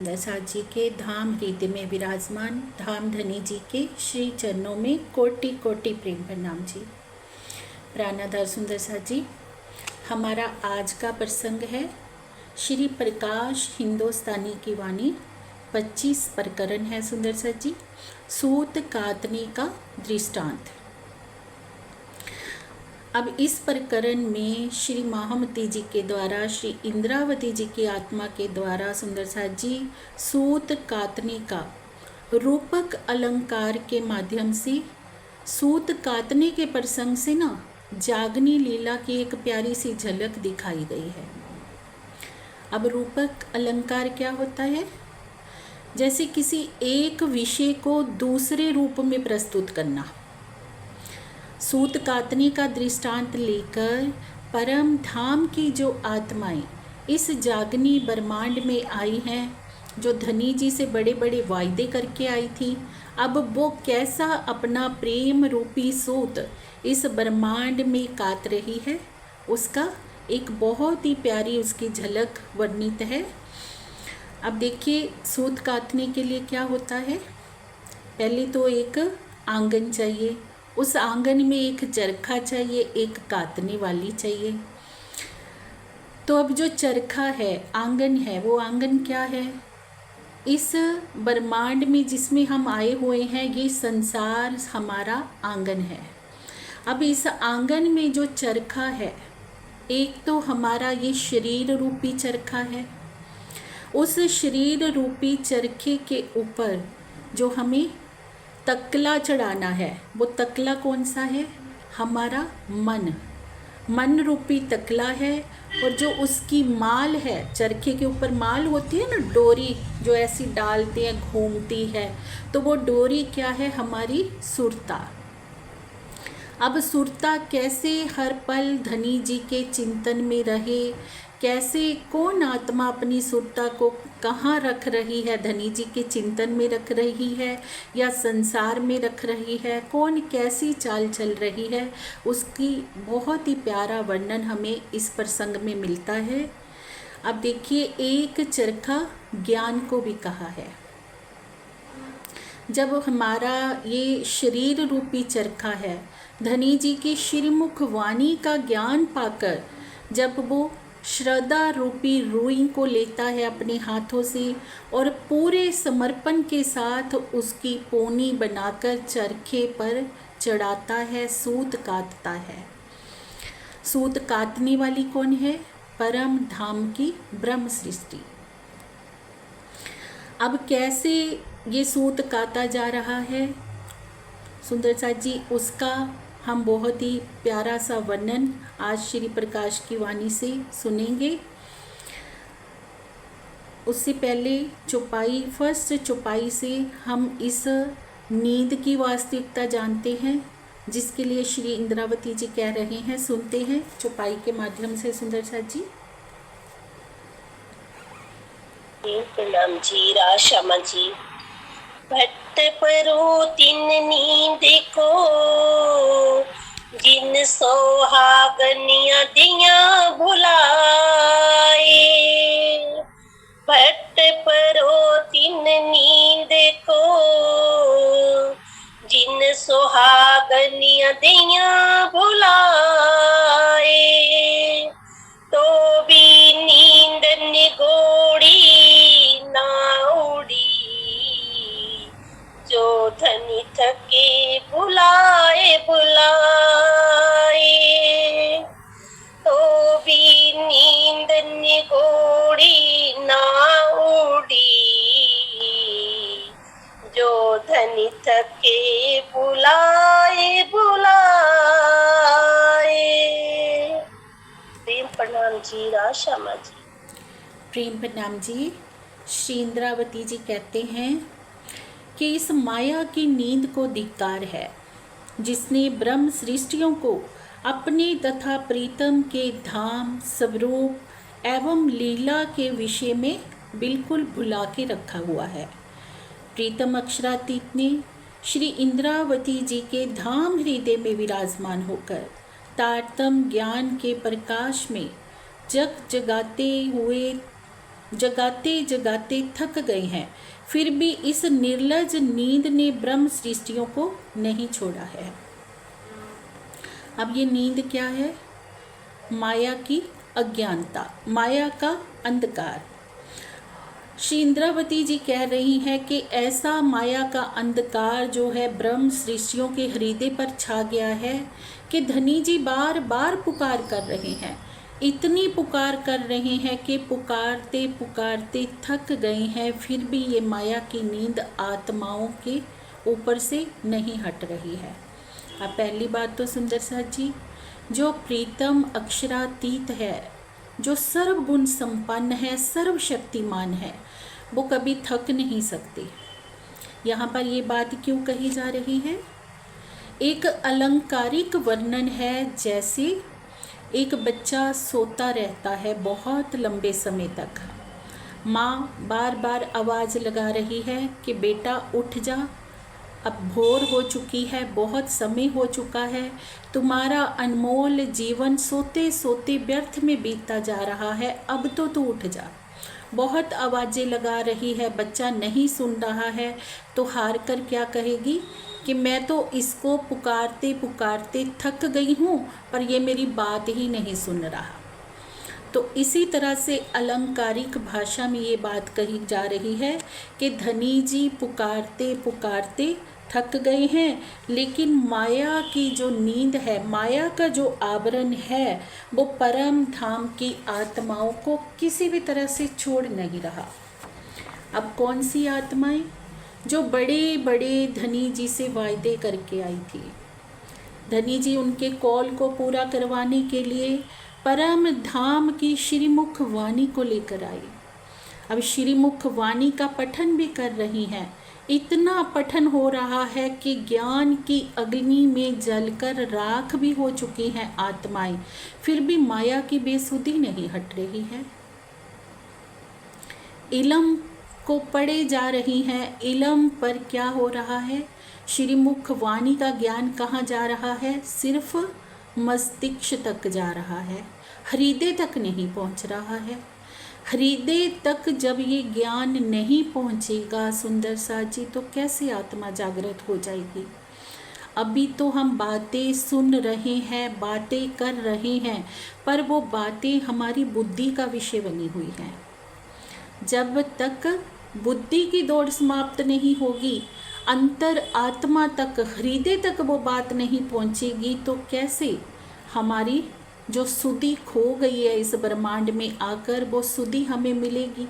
नरसाद जी के धाम हृदय में विराजमान धाम धनी जी के श्री चरणों में कोटि कोटि प्रेम प्रणाम जी। प्राणाधार सुंदर साथ जी, हमारा आज का प्रसंग है श्री प्रकाश हिंदुस्तानी की वाणी 25 प्रकरण है सुंदर साथ जी। सूत कातने का दृष्टांत। अब इस प्रकरण में श्री महामती जी के द्वारा श्री इंद्रावती जी की आत्मा के द्वारा सुंदर साथ जी सूत कातने का रूपक अलंकार के माध्यम से सूत कातने के प्रसंग से ना जागनी लीला की एक प्यारी सी झलक दिखाई गई है। अब रूपक अलंकार क्या होता है? जैसे किसी एक विषय को दूसरे रूप में प्रस्तुत करना। सूत कातने का दृष्टांत लेकर परम धाम की जो आत्माएं इस जागनी ब्रह्मांड में आई हैं, जो धनी जी से बड़े बड़े वायदे करके आई थी, अब वो कैसा अपना प्रेम रूपी सूत इस ब्रह्मांड में कात रही है, उसका एक बहुत ही प्यारी उसकी झलक वर्णित है। अब देखिए, सूत कातने के लिए क्या होता है? पहले तो एक आंगन चाहिए, उस आंगन में एक चरखा चाहिए, एक कातने वाली चाहिए। तो अब जो चरखा है, आंगन है, वो आंगन क्या है? इस ब्रह्मांड में जिसमें हम आए हुए हैं, ये संसार हमारा आंगन है। अब इस आंगन में जो चरखा है, एक तो हमारा ये शरीर रूपी चरखा है। उस शरीर रूपी चरखे के ऊपर जो हमें तकला चढ़ाना है, वो तकला कौन सा है? हमारा मन रूपी तकला है। और जो उसकी माल है, चरखे के ऊपर माल होती है ना, डोरी जो ऐसी डालते हैं, घूमती है, तो वो डोरी क्या है? हमारी सुरता। अब सुरता कैसे हर पल धनी जी के चिंतन में रहे, कैसे कौन आत्मा अपनी सुरता को कहाँ रख रही है? धनी जी के चिंतन में रख रही है या संसार में रख रही है? कौन कैसी चाल चल रही है, उसकी बहुत ही प्यारा वर्णन हमें इस प्रसंग में मिलता है। अब देखिए, एक चरखा ज्ञान को भी कहा है। जब हमारा ये शरीर रूपी चरखा है, धनी जी की श्रीमुख वाणी का ज्ञान पाकर जब वो श्रद्धा रूपी रुई को लेता है अपने हाथों से और पूरे समर्पण के साथ उसकी पोनी बनाकर चरखे पर चढ़ाता है, सूत काटता है। सूत काटने वाली कौन है? परम धाम की ब्रह्म सृष्टि। अब कैसे ये सूत काटा जा रहा है सुंदर साथ जी, उसका हम बहुत ही प्यारा सा वर्णन आज श्री प्रकाश की वाणी से सुनेंगे। उससे पहले चौपाई, फर्स्ट चौपाई से हम इस नींद की वास्तविकता जानते हैं, जिसके लिए श्री इंद्रावती जी कह रहे हैं। सुनते हैं चौपाई के माध्यम से सुंदर साथ जी। प्रणाम जी, राशमा जी। भट्ट परो तिन नींद को, जिन सोहागनिया दिया भुलाए। भट्ट परो तिन नींद को, जिन सोहागनिया दिया भुलाए। तो भी नींद निगोड़ी ना उड़ी, जो धनी थके बुलाए बुलाए। तो भी नींद निगोड़ी ना उड़ी, जो धनी थके बुलाए बुलाए। प्रेम प्रणाम जी, राशमा जी। प्रेम प्रणाम जी। श्री इंद्रावती जी कहते हैं कि इस माया की नींद को धिक्कार है, जिसने ब्रह्म सृष्टियों को अपने तथा प्रीतम के धाम, स्वरूप एवं लीला के विषय में बिल्कुल भुला के रखा हुआ है। प्रीतम अक्षरातीत ने श्री इंद्रावती जी के धाम हृदय में विराजमान होकर तारतम ज्ञान के प्रकाश में जग जगाते हुए जगाते जगाते थक गए हैं, फिर भी इस निर्लज नींद ने ब्रह्म सृष्टियों को नहीं छोड़ा है। अब ये नींद क्या है? माया की अज्ञानता, माया का अंधकार। श्री इंद्रावती जी कह रही हैं कि ऐसा माया का अंधकार जो है ब्रह्म सृष्टियों के हृदय पर छा गया है कि धनी जी बार बार पुकार कर रहे हैं, इतनी पुकार कर रहे हैं कि पुकारते पुकारते थक गए हैं, फिर भी ये माया की नींद आत्माओं के ऊपर से नहीं हट रही है। अब पहली बात तो सुंदर साथ जी, जो प्रीतम अक्षरातीत है, जो सर्वगुण संपन्न है, सर्वशक्तिमान है, वो कभी थक नहीं सकते। यहाँ पर ये बात क्यों कही जा रही है? एक अलंकारिक वर्णन है, जैसे एक बच्चा सोता रहता है बहुत लंबे समय तक, माँ बार बार आवाज़ लगा रही है कि बेटा उठ जा, अब भोर हो चुकी है, बहुत समय हो चुका है, तुम्हारा अनमोल जीवन सोते सोते व्यर्थ में बीतता जा रहा है, अब तो तू उठ जा। बहुत आवाज़ें लगा रही है, बच्चा नहीं सुन रहा है, तो हार कर क्या कहेगी कि मैं तो इसको पुकारते पुकारते थक गई हूँ, पर ये मेरी बात ही नहीं सुन रहा। तो इसी तरह से अलंकारिक भाषा में ये बात कही जा रही है कि धनी जी पुकारते पुकारते थक गए हैं, लेकिन माया की जो नींद है, माया का जो आवरण है, वो परम धाम की आत्माओं को किसी भी तरह से छोड़ नहीं रहा। अब कौन सी आत्माएं? जो बड़े बड़े धनी जी से वायदे करके आई थी। धनी जी उनके कॉल को पूरा करवाने के लिए परम धाम की श्रीमुख वाणी को लेकर आई। अब श्रीमुख वाणी का पठन भी कर रही हैं। इतना पठन हो रहा है कि ज्ञान की अग्नि में जलकर राख भी हो चुकी हैं आत्माएं, फिर भी माया की बेसुधी नहीं हट रही है। इलम को पढ़े जा रही हैं, इलम पर क्या हो रहा है? श्रीमुख वाणी का ज्ञान कहाँ जा रहा है? सिर्फ मस्तिष्क तक जा रहा है, हृदय तक नहीं पहुँच रहा है। हृदय तक जब ये ज्ञान नहीं पहुँचेगा सुंदर साथ जी, तो कैसे आत्मा जागृत हो जाएगी? अभी तो हम बातें सुन रहे हैं, बातें कर रहे हैं, पर वो बातें हमारी बुद्धि का विषय बनी हुई हैं। जब तक बुद्धि की दौड़ समाप्त नहीं होगी, अंतर आत्मा तक, हृदय तक वो बात नहीं पहुंचेगी, तो कैसे हमारी जो सुधि खो गई है इस ब्रह्मांड में आकर, वो सुधि हमें मिलेगी?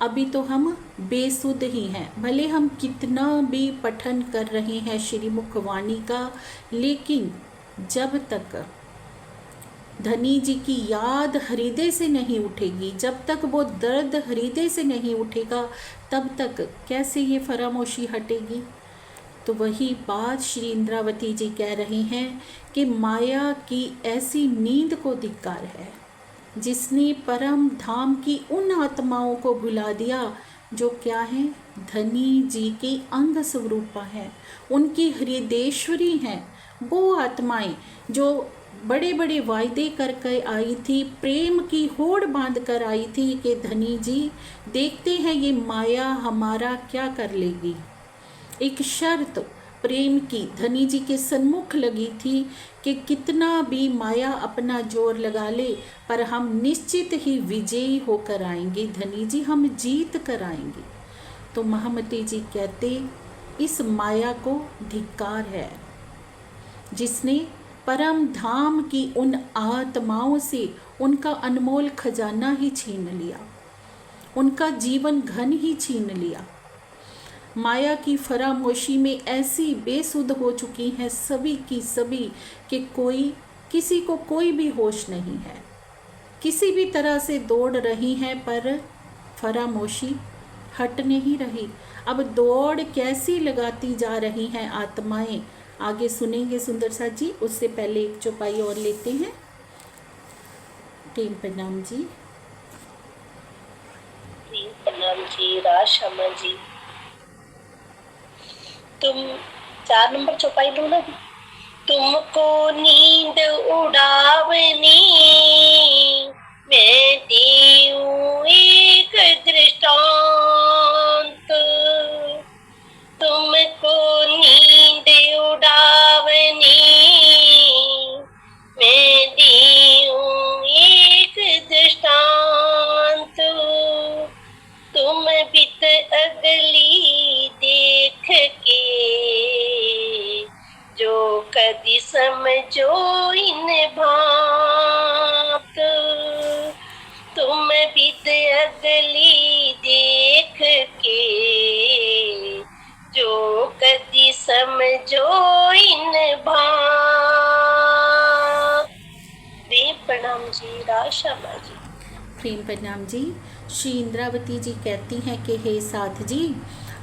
अभी तो हम बेसुध ही हैं, भले हम कितना भी पठन कर रहे हैं श्रीमुख वाणी का, लेकिन जब तक धनी जी की याद हृदय से नहीं उठेगी, जब तक वो दर्द हृदय से नहीं उठेगा, तब तक कैसे ये फरामोशी हटेगी? तो वही बात श्री इंद्रावती जी कह रही हैं कि माया की ऐसी नींद को धिक्कार है, जिसने परम धाम की उन आत्माओं को भुला दिया जो क्या है? धनी जी की अंग स्वरूपा है, उनकी हृदयेश्वरी हैं। वो आत्माएं जो बड़े बड़े वायदे करके आई थी, प्रेम की होड़ बांध कर आई थी कि धनी जी देखते हैं ये माया हमारा क्या कर लेगी। एक शर्त प्रेम की धनी जी के सन्मुख लगी थी कि कितना भी माया अपना जोर लगा ले, पर हम निश्चित ही विजयी होकर आएंगे धनी जी, हम जीत कर आएंगे। तो महामती जी कहते इस माया को धिक्कार है, जिसने परम धाम की उन आत्माओं से उनका अनमोल खजाना ही छीन लिया, उनका जीवन घन ही छीन लिया। माया की फरामोशी में ऐसी बेसुध हो चुकी हैं सभी की सभी कि किसी को कोई भी होश नहीं है, किसी भी तरह से दौड़ रही हैं, पर फरामोशी हट नहीं रही। अब दौड़ कैसी लगाती जा रही हैं आत्माएं, आगे सुनेंगे सुंदर साथ जी। उससे पहले एक चौपाई और लेते हैं। प्रेम प्रणाम जी। प्रणाम जी, राशमा जी। तुम 4 नंबर चौपाई लो ना। तुमको नींद उड़ावनी मैं देऊं एक बित अगली देख के, जो कदी समझो इन भांत। तुम बित अगली देख के, जो कदी समझो इन भांत। प्रेम प्रणाम जी, राशा जी। प्रेम प्रणाम जी। श्री इंद्रावती जी कहती हैं कि हे साथ जी,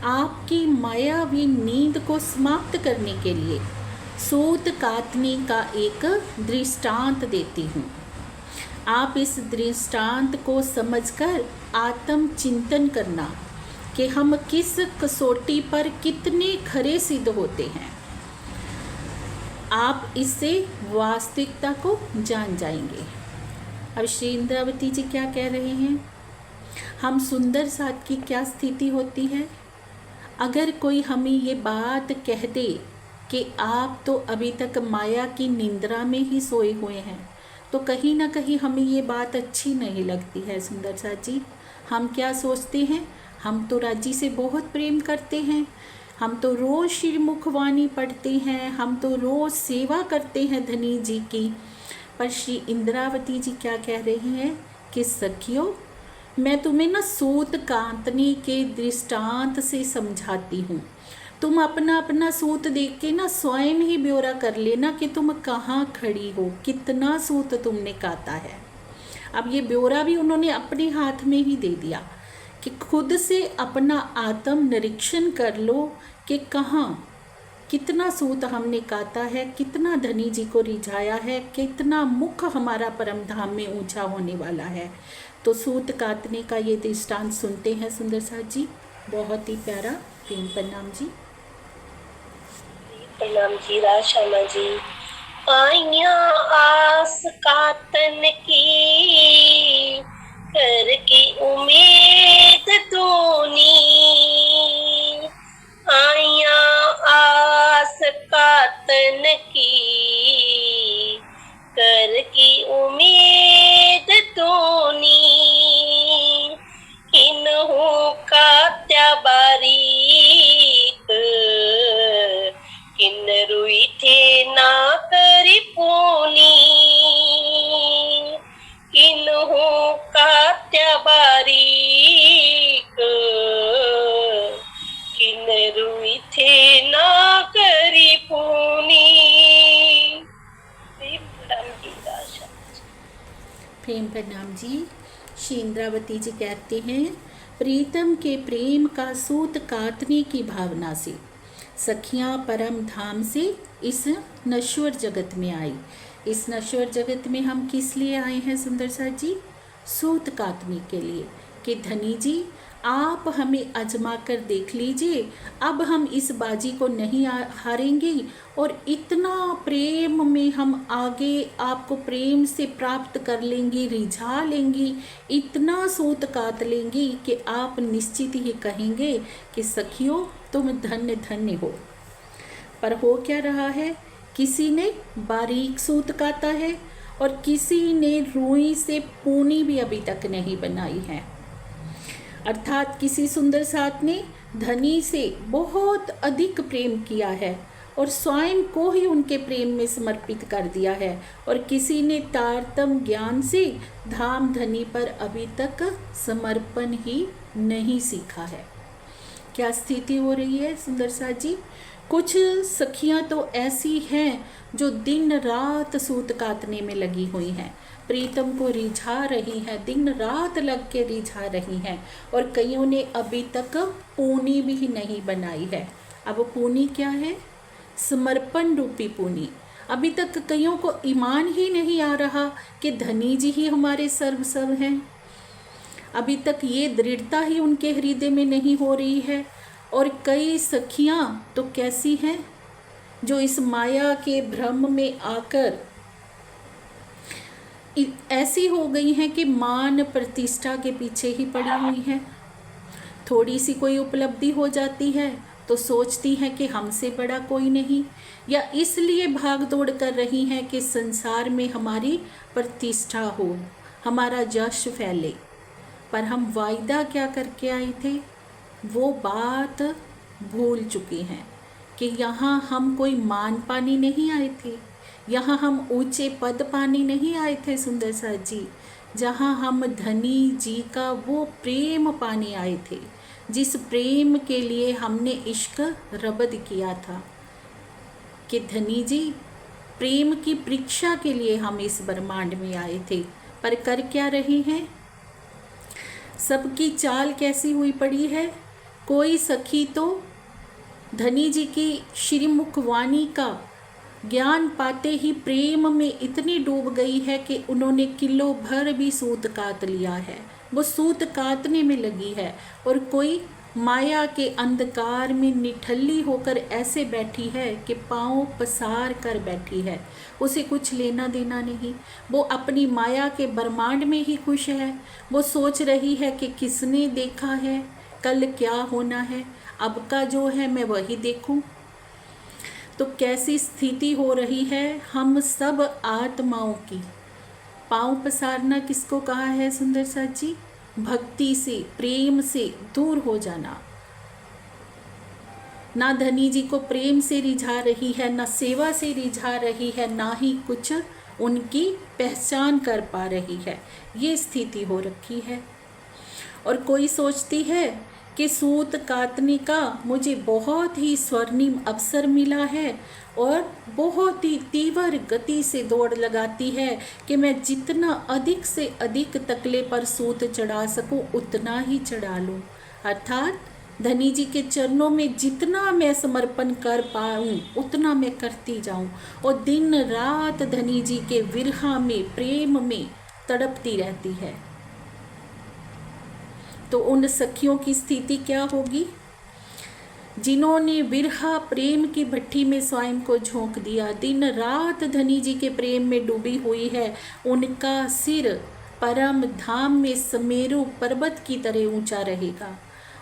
आपकी मायावी नींद को समाप्त करने के लिए सूत कातनी का एक दृष्टांत देती हूँ। आप इस दृष्टांत को समझकर आत्म चिंतन करना कि हम किस कसौटी पर कितने खरे सिद्ध होते हैं। आप इससे वास्तविकता को जान जाएंगे। अब श्री इंद्रावती जी क्या कह रहे हैं? हम सुंदर साथ की क्या स्थिति होती है? अगर कोई हमें ये बात कह दे कि आप तो अभी तक माया की निंद्रा में ही सोए हुए हैं, तो कहीं ना कहीं हमें ये बात अच्छी नहीं लगती है। सुंदर साथ जी, हम क्या सोचते हैं? हम तो राज्य से बहुत प्रेम करते हैं, हम तो रोज़ श्रीमुखवाणी पढ़ते हैं, हम तो रोज़ सेवा करते हैं धनी जी की। पर श्री इंद्रावती जी क्या कह रही हैं कि सखियों, मैं तुम्हें ना सूत कातनी के दृष्टांत से समझाती हूँ। तुम अपना अपना सूत देख के ना स्वयं ही ब्यौरा कर लेना कि तुम कहाँ खड़ी हो, कितना सूत तुमने काता है। अब ये ब्यौरा भी उन्होंने अपने हाथ में ही दे दिया कि खुद से अपना आत्म निरीक्षण कर लो कि कहाँ कितना सूत हमने काता है, कितना धनी जी को रिझाया है, कितना मुख हमारा परम धाम में ऊंचा होने वाला है। तो सूत कातने का ये दृष्टांत सुनते हैं सुंदर साथ जी, बहुत ही प्यारा। प्रेम प्रणाम जी। प्रणाम जी, राशा जी। आइया आस कातन की, कर की उम्मीद तूनी। आइया आस कातन की, कर की उम्मीद तूनी। किन्हू का त्या बारीक, किन रुई थे ना करी पूनी। किन्हू का त्या बारीक, किन रुई थे ना करी पूनी। प्रेम प्रणाम जी। श्री इंद्रावती जी कहते हैं, प्रीतम के प्रेम का सूत काटने की भावना से सखियां परम धाम से इस नश्वर जगत में आई। इस नश्वर जगत में हम किस लिए आए हैं सुंदर सा जी? सूत काटने के लिए कि धनी जी आप हमें आजमा कर देख लीजिए, अब हम इस बाजी को नहीं हारेंगे और इतना प्रेम में हम आगे आपको प्रेम से प्राप्त कर लेंगी, रिझा लेंगी, इतना सूत काट लेंगी कि आप निश्चित ही कहेंगे कि सखियों तुम धन्य धन्य हो। पर हो क्या रहा है? किसी ने बारीक सूत काटा है और किसी ने रुई से पूनी भी अभी तक नहीं बनाई है। अर्थात किसी सुंदर साथ ने धनी से बहुत अधिक प्रेम किया है और स्वयं को ही उनके प्रेम में समर्पित कर दिया है, और किसी ने तारतम ज्ञान से धाम धनी पर अभी तक समर्पण ही नहीं सीखा है। क्या स्थिति हो रही है सुंदर सा जी? कुछ सखियां तो ऐसी हैं जो दिन रात सूत काटने में लगी हुई हैं, प्रीतम को रिझा रही हैं, दिन रात लग के रिझा रही हैं, और कईयों ने अभी तक पूनी भी नहीं बनाई है। अब पूनी क्या है? समर्पण रूपी पूनी। अभी तक कईयों को ईमान ही नहीं आ रहा कि धनी जी ही हमारे सर्वस्व हैं। अभी तक ये दृढ़ता ही उनके हृदय में नहीं हो रही है। और कई सखियां तो कैसी हैं जो इस माया के भ्रम में आकर ऐसी हो गई हैं कि मान प्रतिष्ठा के पीछे ही पड़ी हुई हैं। थोड़ी सी कोई उपलब्धि हो जाती है तो सोचती हैं कि हमसे बड़ा कोई नहीं, या इसलिए भाग दौड़ कर रही हैं कि संसार में हमारी प्रतिष्ठा हो, हमारा यश फैले। पर हम वायदा क्या करके आए थे? वो बात भूल चुकी हैं कि यहाँ हम कोई मान पाने नहीं आए थे, यहाँ हम ऊंचे पद पाने नहीं आए थे सुंदर साथ जी, जहाँ हम धनी जी का वो प्रेम पाने आए थे, जिस प्रेम के लिए हमने इश्क रबद किया था कि धनी जी प्रेम की परीक्षा के लिए हम इस ब्रह्मांड में आए थे। पर कर क्या रहे हैं? सबकी चाल कैसी हुई पड़ी है। कोई सखी तो धनी जी की श्रीमुख वाणी का ज्ञान पाते ही प्रेम में इतनी डूब गई है कि उन्होंने किलो भर भी सूत काट लिया है, वो सूत काटने में लगी है। और कोई माया के अंधकार में निठल्ली होकर ऐसे बैठी है कि पाँव पसार कर बैठी है, उसे कुछ लेना देना नहीं, वो अपनी माया के ब्रह्मांड में ही खुश है। वो सोच रही है कि किसने देखा है, कल क्या होना है, अब का जो है मैं वही देखूं। तो कैसी स्थिति हो रही है हम सब आत्माओं की। पाँव पसारना किसको कहा है सुंदर साथ जी? भक्ति से, प्रेम से दूर हो जाना। ना धनी जी को प्रेम से रिझा रही है, ना सेवा से रिझा रही है, ना ही कुछ उनकी पहचान कर पा रही है। ये स्थिति हो रखी है। और कोई सोचती है कि सूत काटने का मुझे बहुत ही स्वर्णिम अवसर मिला है और बहुत ही तीव्र गति से दौड़ लगाती है कि मैं जितना अधिक से अधिक तकले पर सूत चढ़ा सकूं उतना ही चढ़ा लूं। अर्थात धनी जी के चरणों में जितना मैं समर्पण कर पाऊं उतना मैं करती जाऊं और दिन रात धनी जी के विरहा में, प्रेम में तड़पती रहती है। तो उन सखियों की स्थिति क्या होगी जिन्होंने विरहा प्रेम की भट्टी में स्वयं को झोंक दिया, दिन रात धनी जी के प्रेम में डूबी हुई है। उनका सिर परम धाम में समेरु पर्वत की तरह ऊंचा रहेगा।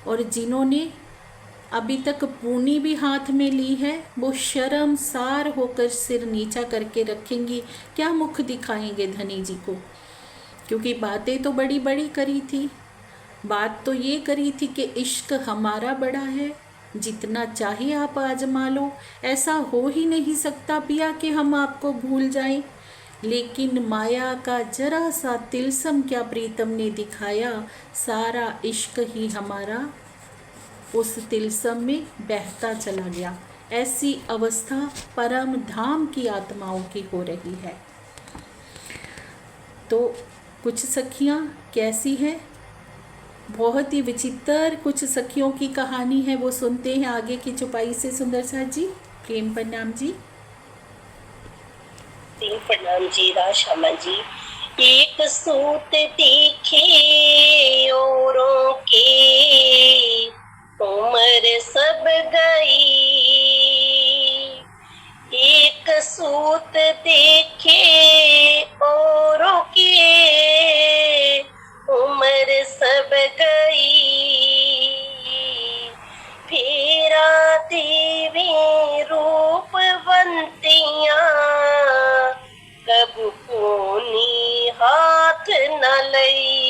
और जिन्होंने अभी तक पूनी भी हाथ में ली है वो शर्मसार होकर सिर नीचा करके रखेंगी। क्या मुख दिखाएंगे धनी जी को? क्योंकि बातें तो बड़ी बड़ी करी थी। बात तो ये करी थी कि इश्क हमारा बड़ा है, जितना चाहे आप आजमा लो, ऐसा हो ही नहीं सकता पिया कि हम आपको भूल जाएं। लेकिन माया का जरा सा तिलस्म क्या प्रीतम ने दिखाया, सारा इश्क ही हमारा उस तिलस्म में बहता चला गया। ऐसी अवस्था परम धाम की आत्माओं की हो रही है। तो कुछ सखियां कैसी हैं, बहुत ही विचित्र कुछ सखियों की कहानी है, वो सुनते हैं आगे की चुपाई से सुंदर साथ जी। प्रेम प्रणाम जी। प्रणाम जी राशामा जी। एक सूत देखे औरों के, उम्र सब गई। एक सूत देखे औरों के, उम्र सब गई। फेरा देवी रूपवंतियां, कब पूनी हाथ न लई।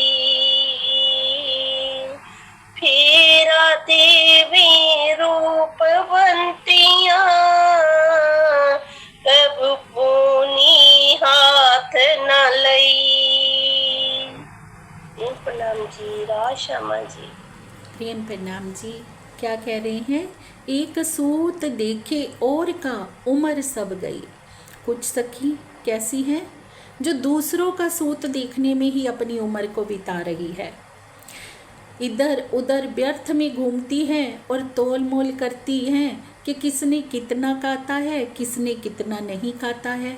फेरा देवी रूपवंतियां, कब पूनी हाथ न लई। प्रणाम जी राशामा जी। प्रेम प्रणाम जी। क्या कह रहे हैं? एक सूत देखे और का, उम्र सब गई। कुछ सखी कैसी हैं जो दूसरों का सूत देखने में ही अपनी उम्र को बिता रही है, इधर उधर व्यर्थ में घूमती हैं और तोल मोल करती हैं कि किसने कितना काटा है, किसने कितना नहीं काटा है।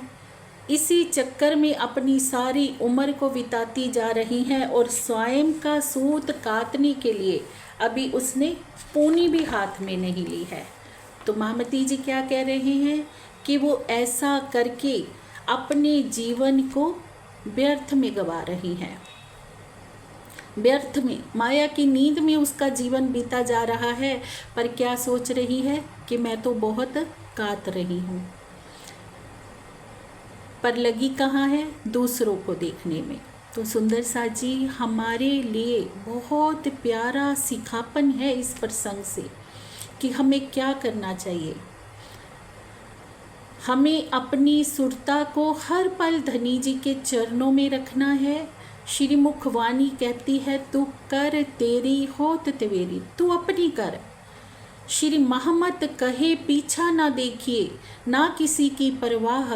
इसी चक्कर में अपनी सारी उम्र को बिताती जा रही हैं और स्वयं का सूत काटने के लिए अभी उसने पूनी भी हाथ में नहीं ली है। तो मामती जी क्या कह रहे हैं कि वो ऐसा करके अपने जीवन को व्यर्थ में गवा रही हैं। व्यर्थ में, माया की नींद में उसका जीवन बीता जा रहा है। पर क्या सोच रही है कि मैं तो बहुत काट रही हूँ, पर लगी कहाँ है? दूसरों को देखने में। तो सुंदर सा जी हमारे लिए बहुत प्यारा सिखापन है इस प्रसंग से कि हमें क्या करना चाहिए। हमें अपनी सुरता को हर पल धनी जी के चरणों में रखना है। श्री मुखवाणी कहती है, तू कर तेरी होत तेरी, तू अपनी कर। श्री महमत कहे पीछा ना देखिए, ना किसी की परवाह,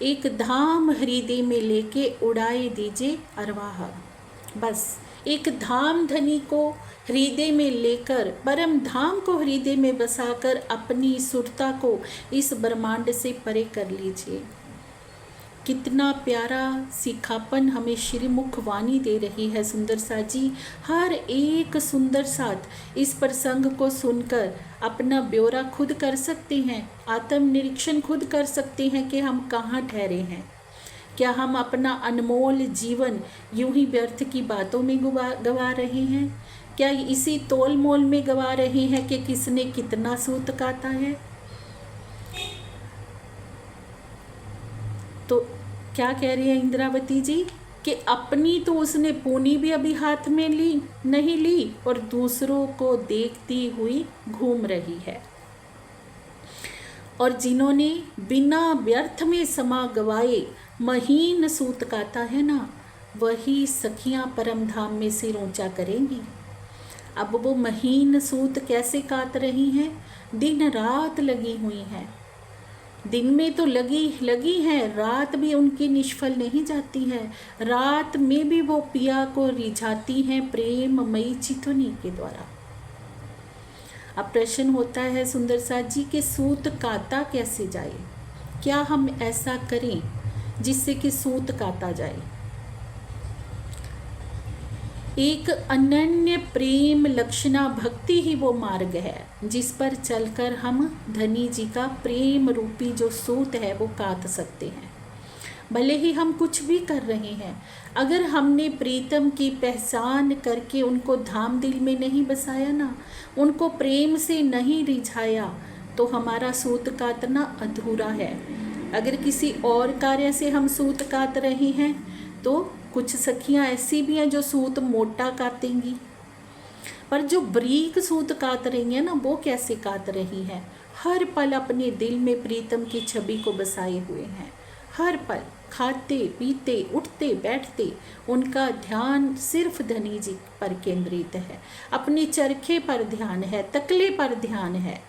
एक धाम हृदय में लेके उड़ाए दीजिए अरवाह। बस एक धाम धनी को हृदय में लेकर, परम धाम को हृदय में बसाकर अपनी सुरता को इस ब्रह्मांड से परे कर लीजिए। कितना प्यारा सिखापन हमें श्री मुखवाणी दे रही है सुंदर सा जी। हर एक सुंदर साथ इस प्रसंग को सुनकर अपना ब्यौरा खुद कर सकते हैं, आत्मनिरीक्षण खुद कर सकते हैं कि हम कहाँ ठहरे हैं। क्या हम अपना अनमोल जीवन यूं ही व्यर्थ की बातों में गवा रहे हैं? क्या इसी तोल मोल में गवा रहे हैं कि किसने कितना सूत काता है? तो क्या कह रही है इंद्रावती जी कि अपनी तो उसने पूनी भी अभी हाथ में नहीं ली और दूसरों को देखती हुई घूम रही है। और जिन्होंने बिना व्यर्थ में समा गवाए महीन सूत काता है ना, वही सखियां परम धाम में सिर ऊंचा करेंगी। अब वो महीन सूत कैसे काट रही हैं? दिन रात लगी हुई हैं। दिन में तो लगी है, रात भी उनकी निष्फल नहीं जाती है। रात में भी वो पिया को रिझाती हैं प्रेममयी चितवनी के द्वारा। अब प्रश्न होता है सुंदर सा जी के सूत काता कैसे जाए? क्या हम ऐसा करें जिससे कि सूत काता जाए? एक अनन्य प्रेम लक्षणा भक्ति ही वो मार्ग है जिस पर चलकर हम धनी जी का प्रेम रूपी जो सूत है वो काट सकते हैं। भले ही हम कुछ भी कर रहे हैं, अगर हमने प्रीतम की पहचान करके उनको धाम दिल में नहीं बसाया ना, उनको प्रेम से नहीं रिझाया, तो हमारा सूत काटना अधूरा है। अगर किसी और कार्य से हम सूत काट रहे हैं तो कुछ सखियां ऐसी भी हैं जो सूत मोटा काटेंगी, पर जो बारीक सूत काट रही हैं ना, वो कैसे काट रही हैं? हर पल अपने दिल में प्रीतम की छवि को बसाए हुए हैं। हर पल खाते पीते उठते बैठते उनका ध्यान सिर्फ धनी जी पर केंद्रित है। अपने चरखे पर ध्यान है, तकले पर ध्यान है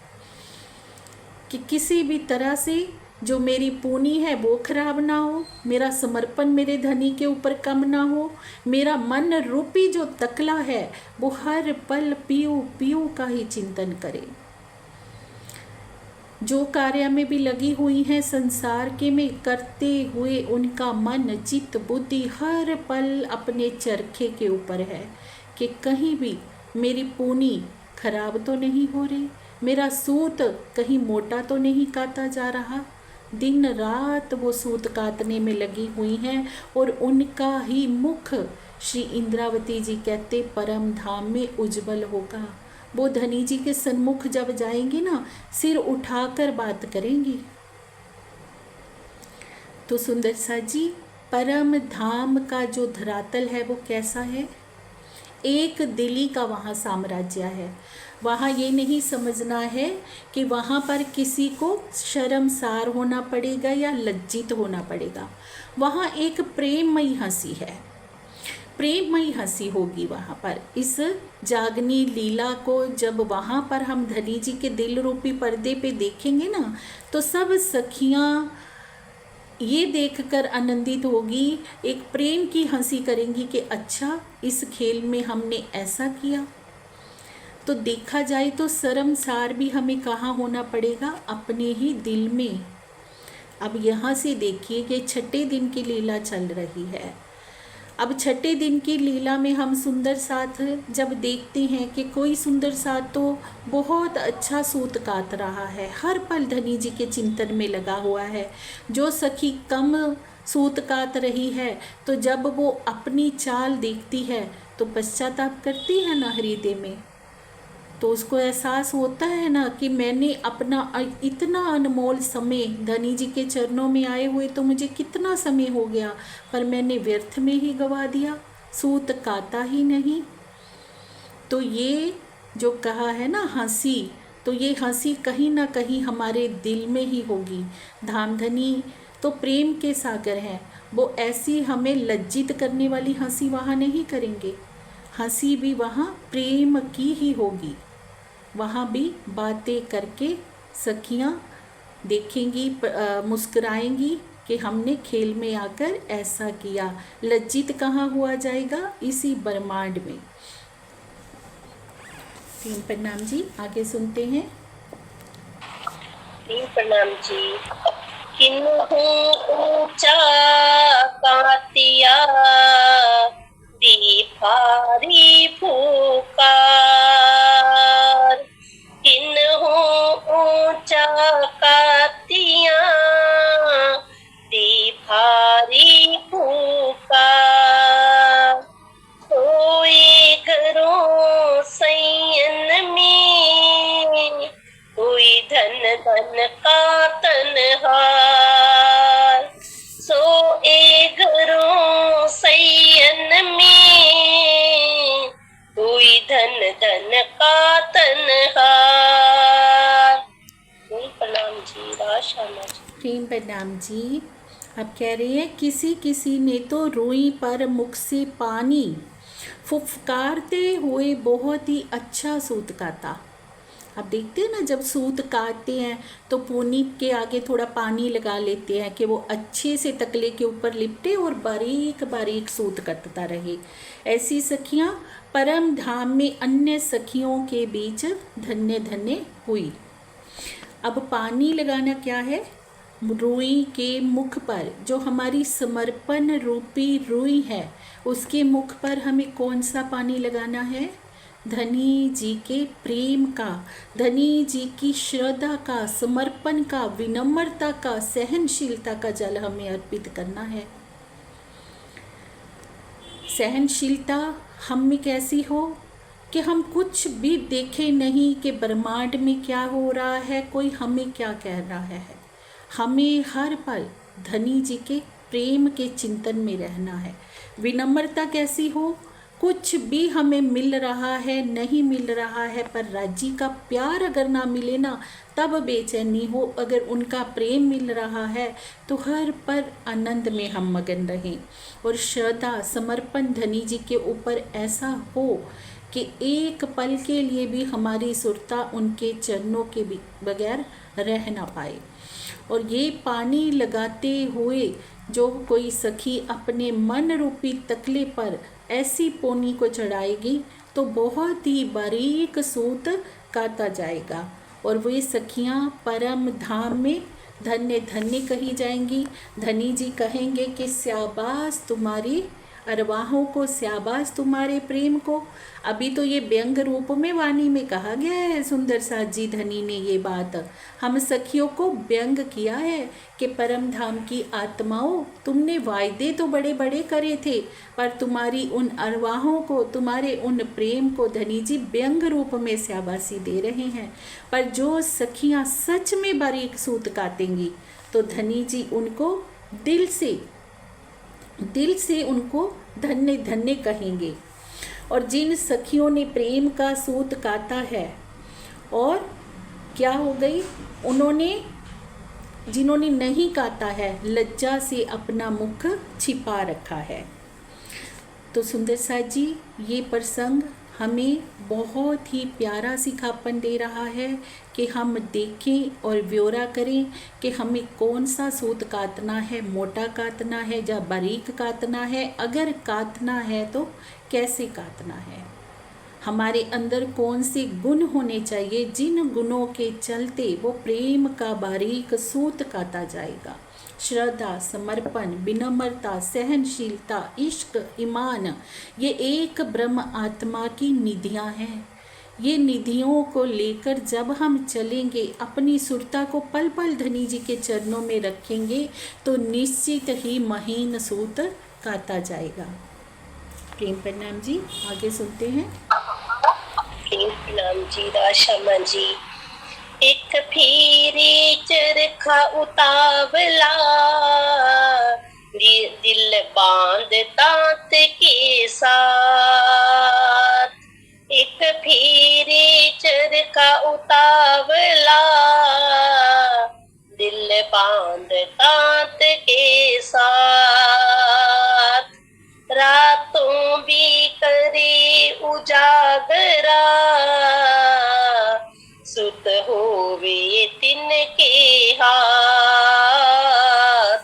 कि किसी भी तरह से जो मेरी पूनी है वो खराब ना हो, मेरा समर्पण मेरे धनी के ऊपर कम ना हो, मेरा मन रूपी जो तकला है वो हर पल पीऊ पीऊ का ही चिंतन करे। जो कार्य में भी लगी हुई हैं संसार के में करते हुए उनका मन चित्त बुद्धि हर पल अपने चरखे के ऊपर है कि कहीं भी मेरी पूनी खराब तो नहीं हो रही, मेरा सूत कहीं मोटा तो नहीं काटा जा रहा। दिन रात वो सूत काटने में लगी हुई हैं और उनका ही मुख श्री इंद्रावती जी कहते परम धाम में उज्जवल होगा। वो धनी जी के सन्मुख जब जाएंगे ना, सिर उठाकर बात करेंगी। तो सुंदर सा जी परम धाम का जो धरातल है वो कैसा है? एक दिली का वहाँ साम्राज्य है। वहाँ ये नहीं समझना है कि वहाँ पर किसी को शर्मसार होना पड़ेगा या लज्जित होना पड़ेगा। वहाँ एक प्रेममयी हंसी है, प्रेममयी हंसी होगी वहाँ पर। इस जागनी लीला को जब वहाँ पर हम धनी जी के दिल रूपी पर्दे पे देखेंगे ना, तो सब सखियाँ ये देखकर आनंदित होगी, एक प्रेम की हंसी करेंगी कि अच्छा इस खेल में हमने ऐसा किया। तो देखा जाए तो शर्मसार भी हमें कहाँ होना पड़ेगा? अपने ही दिल में। अब यहाँ से देखिए कि छठे दिन की लीला चल रही है। अब छठे दिन की लीला में हम सुंदर साथ जब देखते हैं कि कोई सुंदर साथ तो बहुत अच्छा सूत काट रहा है, हर पल धनी जी के चिंतन में लगा हुआ है। जो सखी कम सूत काट रही है, तो जब वो अपनी चाल देखती है तो पश्चाताप करती है ना हृदय में। तो उसको एहसास होता है ना कि मैंने अपना इतना अनमोल समय धनी जी के चरणों में आए हुए तो मुझे कितना समय हो गया, पर मैंने व्यर्थ में ही गवा दिया, सूत काता ही नहीं। तो ये जो कहा है ना हंसी, तो ये हंसी कहीं ना कहीं हमारे दिल में ही होगी। धामधनी तो प्रेम के सागर हैं, वो ऐसी हमें लज्जित करने वाली हंसी वहाँ नहीं करेंगे। हंसी भी वहाँ प्रेम की ही होगी। वहाँ भी बातें करके सखियाँ देखेंगी, मुस्कुराएंगी कि हमने खेल में आकर ऐसा किया। लज्जित कहाँ हुआ जाएगा? इसी ब्रह्मांड में। तीन प्रणाम जी, आगे सुनते हैं। तीन प्रणाम जी। किन्हू ऊंचा कातिया दीपारी पुकार, किन्हू ऊंचा कातिया दीपारी पुकार, कोई घरों सैयन में कोई धन धन का तनहार, सो एक घरों सैयन में कोई धन धन का तनहार। प्रणाम जी, राशामा जी। प्रेम प्रणाम जी। अब कह रहे हैं किसी किसी ने तो रूई पर मुख से पानी फुफकारते हुए बहुत ही अच्छा सूत काता। अब देखते हैं ना, जब सूत काटते हैं तो पोनी के आगे थोड़ा पानी लगा लेते हैं कि वो अच्छे से तकले के ऊपर लिपटे और बारीक बारीक सूत कटता रहे। ऐसी सखियाँ परम धाम में अन्य सखियों के बीच धन्य धन्य हुई। अब पानी लगाना क्या है? रुई के मुख पर, जो हमारी समर्पण रूपी रुई है, उसके मुख पर हमें कौन सा पानी लगाना है? धनी जी के प्रेम का, धनी जी की श्रद्धा का, समर्पण का, विनम्रता का, सहनशीलता का जल हमें अर्पित करना है। सहनशीलता हम में कैसी हो कि हम कुछ भी देखें नहीं कि ब्रह्मांड में क्या हो रहा है, कोई हमें क्या कह रहा है। हमें हर पल धनी जी के प्रेम के चिंतन में रहना है। विनम्रता कैसी हो? कुछ भी हमें मिल रहा है, नहीं मिल रहा है, पर राजी का प्यार अगर ना मिले ना तब बेचैनी हो। अगर उनका प्रेम मिल रहा है तो हर पर आनंद में हम मगन रहें। और श्रद्धा समर्पण धनी जी के ऊपर ऐसा हो कि एक पल के लिए भी हमारी सुरता उनके चरणों के बगैर रह ना पाए। और ये पानी लगाते हुए जो कोई सखी अपने मन रूपी तकले पर ऐसी पोनी को चढ़ाएगी तो बहुत ही बारीक सूत काता जाएगा और वे सखियाँ परम धाम में धन्य धन्य कही जाएंगी। धनी जी कहेंगे कि स्याबास तुम्हारी अरवाहों को, स्याबास तुम्हारे प्रेम को। अभी तो ये व्यंग रूप में वाणी में कहा गया है। सुंदर साथ जी धनी ने ये बात हम सखियों को व्यंग किया है कि परम धाम की आत्माओं, तुमने वायदे तो बड़े बड़े करे थे, पर तुम्हारी उन अरवाहों को, तुम्हारे उन प्रेम को धनी जी व्यंग रूप में स्याबासी दे रहे हैं। पर जो सखियाँ सच में बारीक सूत काटेंगी तो धनी जी उनको दिल से उनको धन्य धन्य कहेंगे। और जिन सखियों ने प्रेम का सूत काता है और क्या हो गई, जिन्होंने नहीं काता है, लज्जा से अपना मुख छिपा रखा है। तो सुंदर साथ जी ये प्रसंग हमें बहुत ही प्यारा सिखापन दे रहा है कि हम देखें और ब्यौरा करें कि हमें कौन सा सूत काटना है, मोटा काटना है या बारीक काटना है। अगर काटना है तो कैसे काटना है, हमारे अंदर कौन से गुण होने चाहिए, जिन गुणों के चलते वो प्रेम का बारीक सूत काटा जाएगा। श्रद्धा, समर्पण, विनम्रता, सहनशीलता, इश्क, ईमान, ये एक ब्रह्म आत्मा की निधियाँ हैं। ये निधियों को लेकर जब हम चलेंगे, अपनी सुरता को पल पल धनी जी के चरणों में रखेंगे तो निश्चित ही महीन सूत काटा जाएगा। प्रेम प्रणाम जी, आगे सुनते हैं। प्रणाम जी राशा जी। एक फेरे चरखा उतावला, दिल बांध दांत के साथ। एक फेरे चरखा उतावला, दिल बांध दांत के साथ। रातों भी करे उजागरा, सुत होवे तिनके हाथ।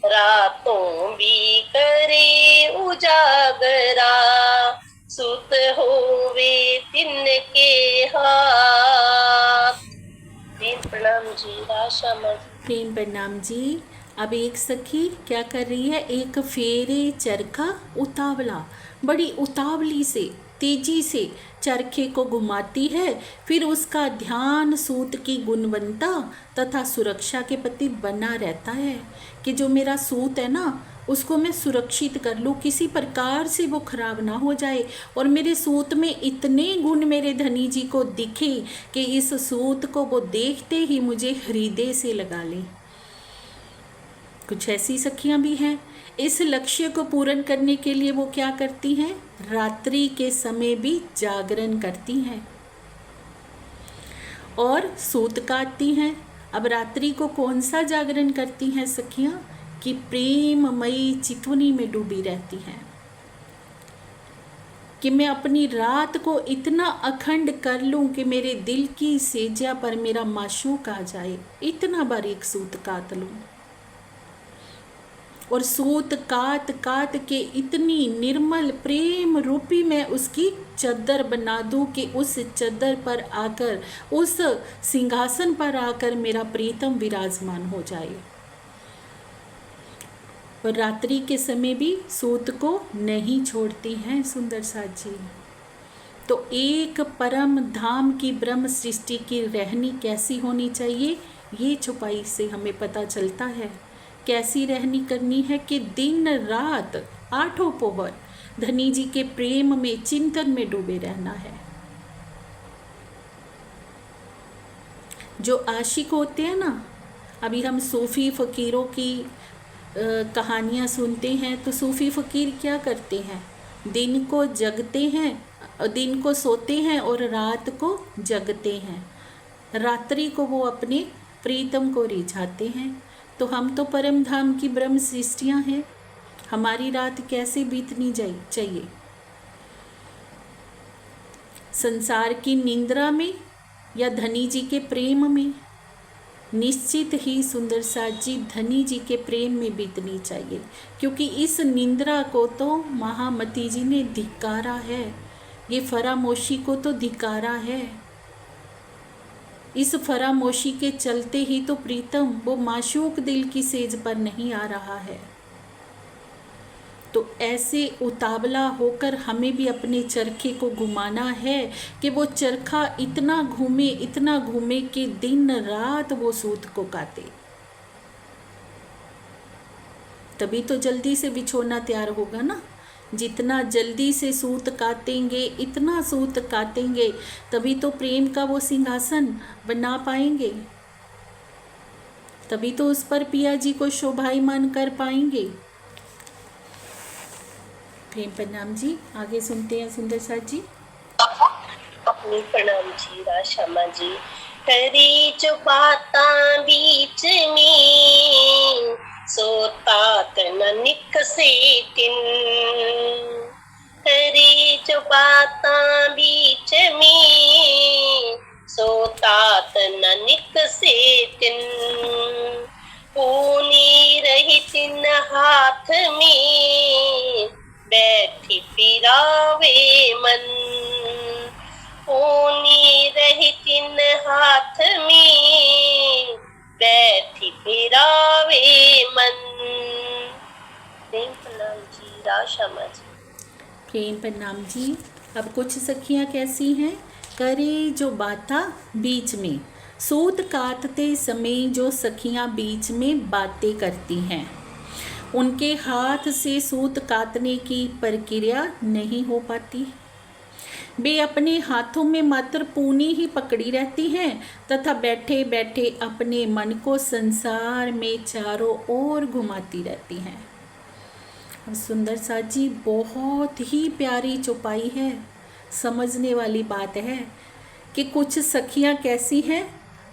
रातों भी करे उजागरा, सुत होवे तिनके हाथ। प्रणाम जी राशा जी। प्रेम प्रणाम जी। अब एक सखी क्या कर रही है, एक फेरे चरखा उतावला, बड़ी उतावली से तेजी से चरखे को घुमाती है। फिर उसका ध्यान सूत की गुणवत्ता तथा सुरक्षा के प्रति बना रहता है कि जो मेरा सूत है ना, उसको मैं सुरक्षित कर लूँ, किसी प्रकार से वो खराब ना हो जाए, और मेरे सूत में इतने गुण मेरे धनी जी को दिखे कि इस सूत को वो देखते ही मुझे हृदय से लगा लें। कुछ ऐसी सखियां भी हैं। इस लक्ष्य को पूर्ण करने के लिए वो क्या करती हैं, रात्रि के समय भी जागरण करती हैं और सूत काटती हैं। अब रात्रि को कौन सा जागरण करती हैं सखियां, कि प्रेममयी चितवनी में डूबी रहती हैं कि मैं अपनी रात को इतना अखंड कर लूं कि मेरे दिल की सेजा पर मेरा माशूक आ जाए, इतना बारीक सूत काट लूं। और सूत काट काट के इतनी निर्मल प्रेम रूपी मैं उसकी चद्दर बना दूं कि उस चद्दर पर आकर, उस सिंहासन पर आकर मेरा प्रीतम विराजमान हो जाए। और रात्रि के समय भी सूत को नहीं छोड़ती हैं सुंदर साथ जी। तो एक परम धाम की ब्रह्म सृष्टि की रहनी कैसी होनी चाहिए, ये छुपाई से हमें पता चलता है। कैसी रहनी करनी है कि दिन रात आठों पहर धनी जी के प्रेम में, चिंतन में डूबे रहना है। जो आशिक होते हैं ना, अभी हम सूफ़ी फ़कीरों की कहानियाँ सुनते हैं, तो सूफ़ी फ़कीर क्या करते हैं, दिन को जगते हैं, दिन को सोते हैं और रात को जगते हैं। रात्रि को वो अपने प्रीतम को रिझाते हैं। तो हम तो परम धाम की ब्रह्म सृष्टियाँ हैं, हमारी रात कैसे बीतनी चाहिए, संसार की निंद्रा में या धनी जी के प्रेम में? निश्चित ही सुंदर साथ जी धनी जी के प्रेम में बीतनी चाहिए, क्योंकि इस निंद्रा को तो महामती जी ने धिक्कारा है, ये फरामोशी को तो धिक्कारा है। इस फरामोशी के चलते ही तो प्रीतम वो माशूक दिल की सेज पर नहीं आ रहा है। तो ऐसे उतावला होकर हमें भी अपने चरखे को घुमाना है कि वो चरखा इतना घूमे कि दिन रात वो सूत को काटे। तभी तो जल्दी से बिछोना तैयार होगा ना। जितना जल्दी से सूत काटेंगे, इतना सूत काटेंगे, तभी तो प्रेम का वो सिंहासन बना पाएंगे, तभी तो उस पर पिया जी को शोभायमान कर पाएंगे। प्रेम प्रणाम जी, आगे सुनते हैं सुंदर साथ जी। प्रणाम जी राशा जी। करी जो बातां बीच में, सोता तन निकसे तिन। करी जो बातां बीच में, सोता तन निकसे तिन। पूनी रही तिन हाथ में, बैठी फिरावे मन। पूनी रही तिन हाथ में, बैठी फिरावे मन। प्रेम प्रणाम जी राशा जी। प्रेम प्रणाम जी। अब कुछ सखियाँ कैसी हैं, करे जो बाता बीच में, सूत काटते समय जो सखियाँ बीच में बातें करती हैं, उनके हाथ से सूत काटने की प्रक्रिया नहीं हो पाती। वे अपने हाथों में मात्र पूनी ही पकड़ी रहती हैं तथा बैठे बैठे अपने मन को संसार में चारों ओर घुमाती रहती हैं। सुंदर साथ जी बहुत ही प्यारी चौपाई है। समझने वाली बात है कि कुछ सखियां कैसी हैं,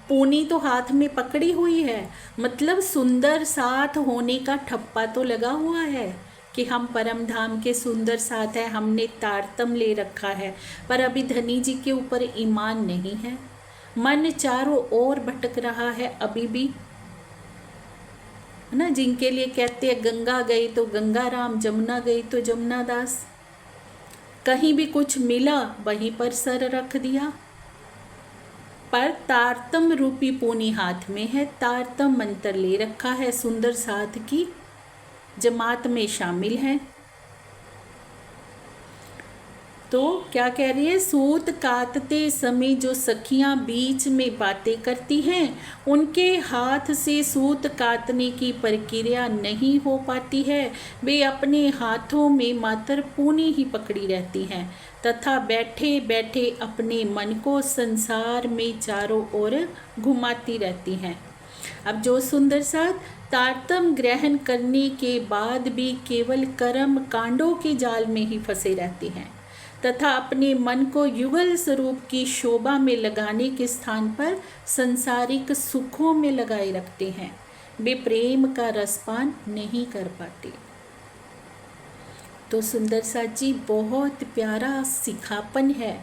पूनी तो हाथ में पकड़ी हुई है, मतलब सुंदर साथ होने का ठप्पा तो लगा हुआ है कि हम परम धाम के सुंदर साथ हैं, हमने तारतम ले रखा है, पर अभी धनी जी के ऊपर ईमान नहीं है। मन चारों ओर भटक रहा है अभी भी, है ना। जिनके लिए कहते हैं गंगा गई तो गंगा राम, जमुना गई तो जमुना दास। कहीं भी कुछ मिला वहीं पर सर रख दिया। पर तारतम रूपी पूनी हाथ में है, तारतम मंत्र ले रखा है, सुंदर साथ की जमात में शामिल हैं। तो क्या कह रही है, सूत काटते समय जो सखियां बीच में बातें करती हैं उनके हाथ से सूत काटने की प्रक्रिया नहीं हो पाती है। वे अपने हाथों में मात्र पूनी ही पकड़ी रहती हैं तथा बैठे बैठे अपने मन को संसार में चारों ओर घुमाती रहती हैं। अब जो सुंदर साथ तारतम ग्रहण करने के बाद भी केवल कर्म कांडों के जाल में ही फंसे रहते हैं तथा अपने मन को युगल स्वरूप की शोभा में लगाने के स्थान पर संसारिक सुखों में लगाए रखते हैं, वे प्रेम का रसपान नहीं कर पाते। तो सुंदर साथ जी बहुत प्यारा सिखापन है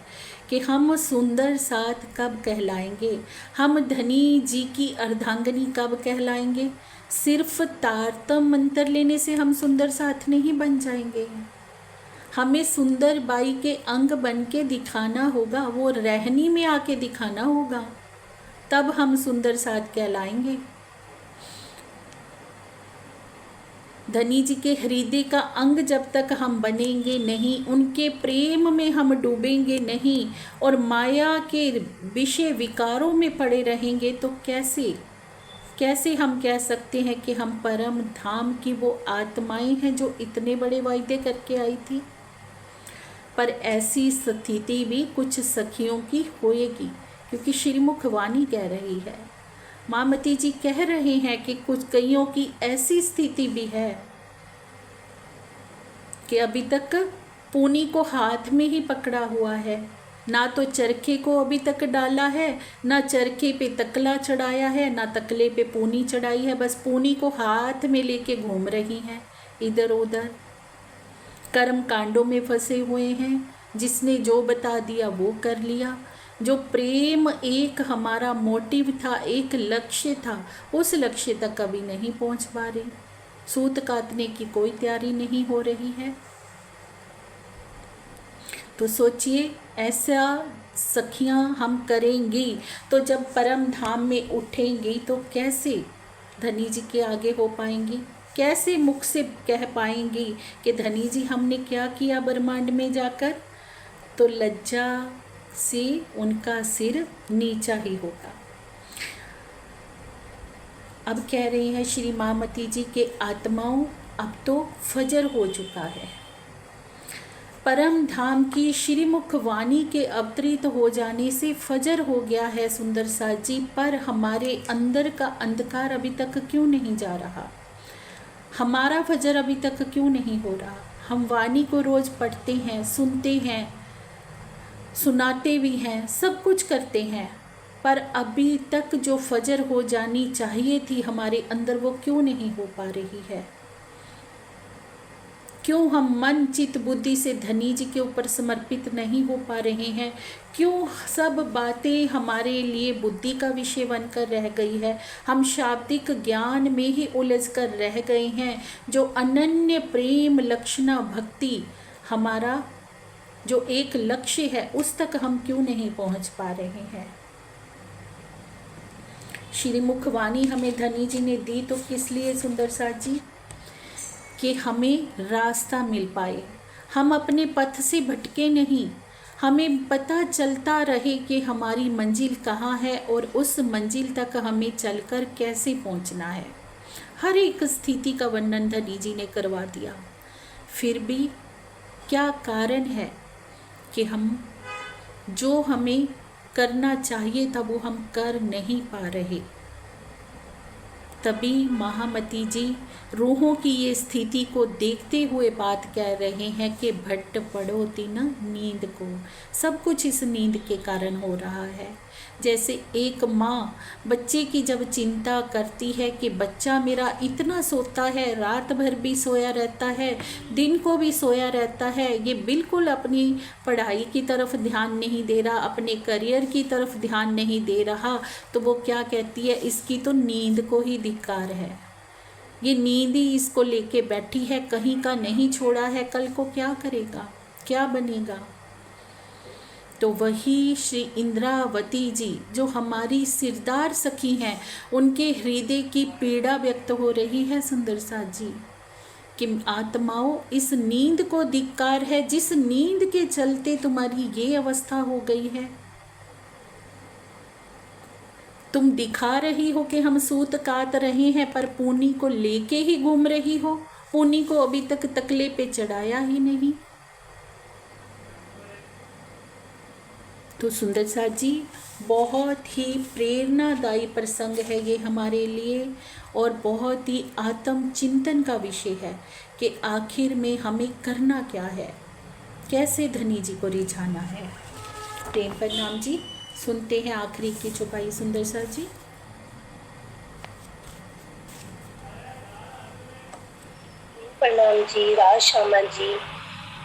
कि हम सुंदर साथ कब कहलाएंगे, हम धनी जी की अर्धांगिनी कब कहलाएंगे। सिर्फ तारतम मंत्र लेने से हम सुंदर साथ नहीं बन जाएंगे, हमें सुंदर बाई के अंग बन के दिखाना होगा, वो रहनी में आके दिखाना होगा, तब हम सुंदर साथ कहलाएंगे। धनी जी के हृदय का अंग जब तक हम बनेंगे नहीं, उनके प्रेम में हम डूबेंगे नहीं और माया के विषय विकारों में पड़े रहेंगे तो कैसे हम कह सकते हैं कि हम परम धाम की वो आत्माएं हैं जो इतने बड़े वायदे करके आई थी। पर ऐसी स्थिति भी कुछ सखियों की होएगी, क्योंकि श्रीमुख वाणी कह रही है, मामती जी कह रहे हैं कि कुछ कईयों की ऐसी स्थिति भी है कि अभी तक पूनी को हाथ में ही पकड़ा हुआ है, ना तो चरखे को अभी तक डाला है, ना चरखे पे तकला चढ़ाया है, ना तकले पे पूनी चढ़ाई है, बस पूनी को हाथ में लेके घूम रही हैं इधर उधर, कर्म कांडों में फंसे हुए हैं। जिसने जो बता दिया वो कर लिया। जो प्रेम एक हमारा मोटिव था, एक लक्ष्य था, उस लक्ष्य तक कभी नहीं पहुंच पा रही। सूत काटने की कोई तैयारी नहीं हो रही है। तो सोचिए, ऐसा सखियां हम करेंगी तो जब परम धाम में उठेंगी तो कैसे धनी जी के आगे हो पाएंगी, कैसे मुख से कह पाएंगी कि धनी जी हमने क्या किया ब्रह्मांड में जाकर। तो लज्जा से उनका सिर नीचा ही होगा। अब कह रही हैं श्री मामती जी के आत्माओं, अब तो फजर हो चुका है। परम धाम की श्रीमुख वाणी के अवतरित हो जाने से फजर हो गया है सुंदर साथ जी, पर हमारे अंदर का अंधकार अभी तक क्यों नहीं जा रहा, हमारा फजर अभी तक क्यों नहीं हो रहा। हम वाणी को रोज पढ़ते हैं, सुनते हैं, सुनाते भी हैं, सब कुछ करते हैं, पर अभी तक जो फजर हो जानी चाहिए थी हमारे अंदर, वो क्यों नहीं हो पा रही है। क्यों हम मन चित बुद्धि से धनी जी के ऊपर समर्पित नहीं हो पा रहे हैं। क्यों सब बातें हमारे लिए बुद्धि का विषय बनकर रह गई है। हम शाब्दिक ज्ञान में ही उलझ कर रह गए हैं। जो अनन्य प्रेम लक्षणा भक्ति हमारा जो एक लक्ष्य है, उस तक हम क्यों नहीं पहुंच पा रहे हैं। श्रीमुख वाणी हमें धनी जी ने दी तो किस लिए सुंदर साथ जी, कि हमें रास्ता मिल पाए, हम अपने पथ से भटके नहीं, हमें पता चलता रहे कि हमारी मंजिल कहाँ है और उस मंजिल तक हमें चलकर कैसे पहुँचना है। हर एक स्थिति का वर्णन धनी जी ने करवा दिया। फिर भी क्या कारण है कि हम जो हमें करना चाहिए था वो हम कर नहीं पा रहे। तभी महामती जी रूहों की ये स्थिति को देखते हुए बात कह रहे हैं कि भट्ट पड़ोती न नींद को। सब कुछ इस नींद के कारण हो रहा है। जैसे एक माँ बच्चे की जब चिंता करती है कि बच्चा मेरा इतना सोता है, रात भर भी सोया रहता है, दिन को भी सोया रहता है, ये बिल्कुल अपनी पढ़ाई की तरफ ध्यान नहीं दे रहा, अपने करियर की तरफ ध्यान नहीं दे रहा, तो वो क्या कहती है, इसकी तो नींद को ही धिक्कार है, ये नींद ही इसको लेके बैठी है, कहीं का नहीं छोड़ा है, कल को क्या करेगा, क्या बनेगा। तो वही श्री इंद्रावती जी जो हमारी सिरदार सखी हैं, उनके हृदय की पीड़ा व्यक्त हो रही है सुंदर साथ जी कि आत्माओं इस नींद को धिक्कार है, जिस नींद के चलते तुम्हारी ये अवस्था हो गई है। तुम दिखा रही हो कि हम सूत काट रहे हैं, पर पूनी को लेके ही घूम रही हो, पूनी को अभी तक तकले पे चढ़ाया ही नहीं। तो सुंदर साथ जी बहुत ही प्रेरणादायी प्रसंग है ये हमारे लिए, और बहुत ही आत्म चिंतन का विषय है कि आखिर में हमें करना क्या है, कैसे धनी जी को रिझाना है। प्रेम प्रणाम जी, सुनते हैं आखिरी की चौपाई सुंदर साथ जी। प्रणाम जी, राशामा जी।